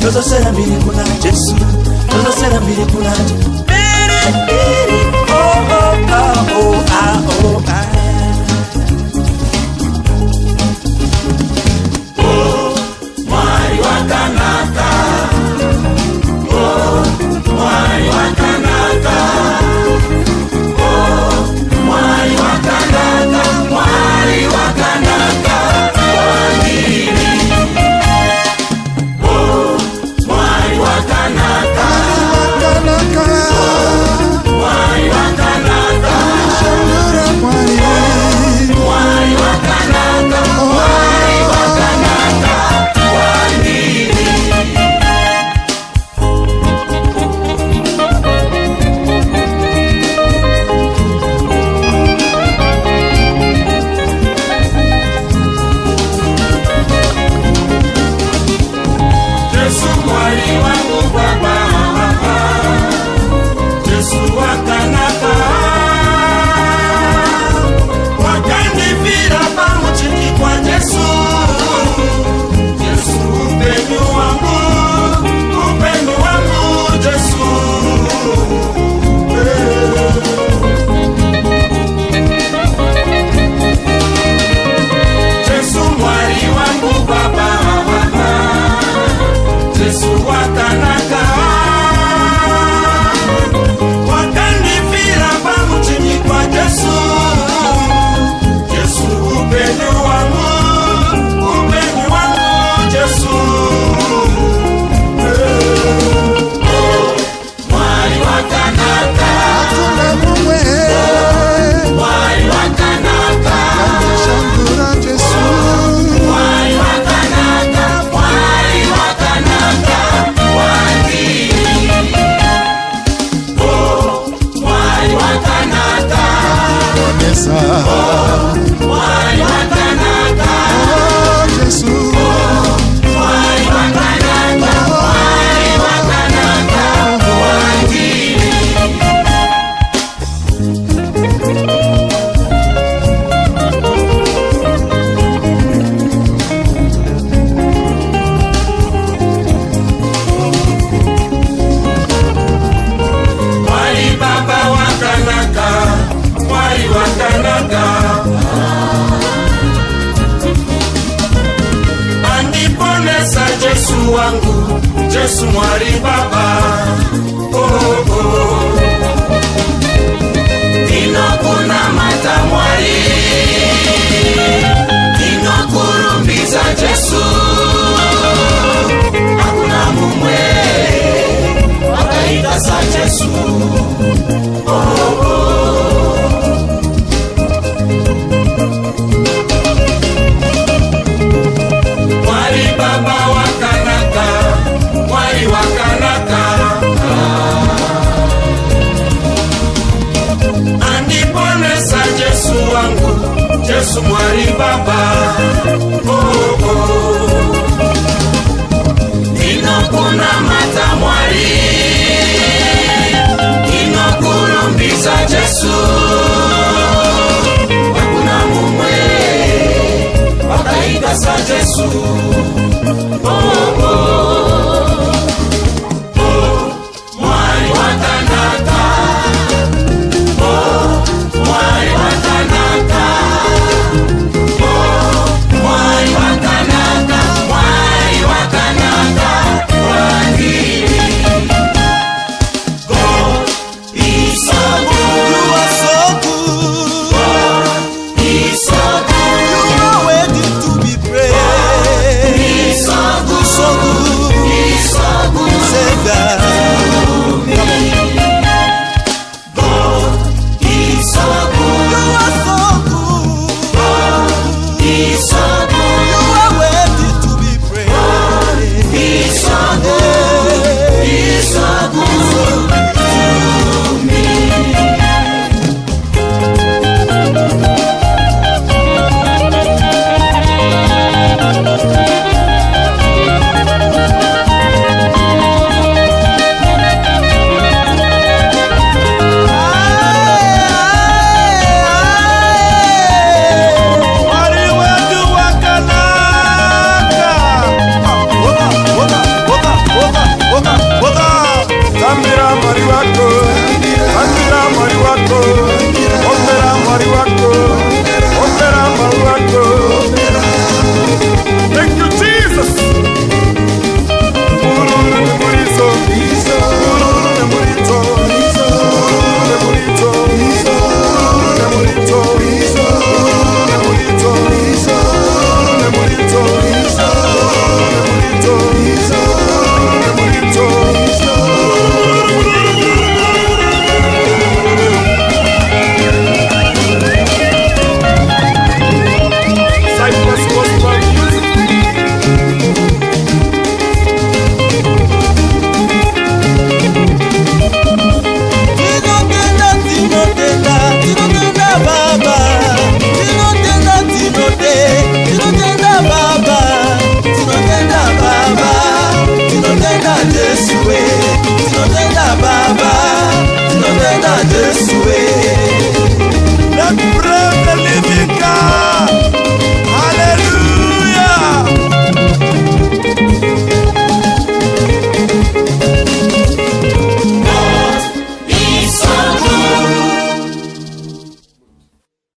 Tozo sera mbili kuna Jesu, tozo sera mbili kuna Biri, oh oh oh ah oh ah. Oh, mwari wa Kanaka. Oh, mwari wa Kanaka. Oh, mwari wa Kanaka, mwari wa Kanaka. Wangiri. Oh, mwari wa Kanaka. Mwari wa Kanaka. Mwari wa Kanaka. Mwari wa Kanaka. Wangiri. Yesu mwari wangu Baba, Yesu wa Kanaka, wakanifira pamuchiki kwa Yesu. Yesu upendo wangu, Yesu. Yesu mwari wangu Baba, Yesu wa Kanaka, wakanifira pamuchini kwa Yesu. Yesu upendo wangu, Yesu. Mwari wa Kanaka, mwari wa Kanaka, mwari wa Kanaka, mwari wa Kanaka. Mwari wa Kanaka, mwari wa Kanaka, Yesu, mwari wa Kanaka, mwari wa Kanaka, wangiri. Mwari Baba wa Kanaka, mwari wa Kanaka, aniponesa Yesu wangu, Yesu mwari Baba. Oh oh, inokuna mata mwari, inokurumbiza Yesu. Hakuna mumwe wakaita sa Yesu. Oh oh, mwari Baba wa Kanaka, mwari wa Kanaka, aniponesa Yesu wangu, Yesu mwari Baba. Oh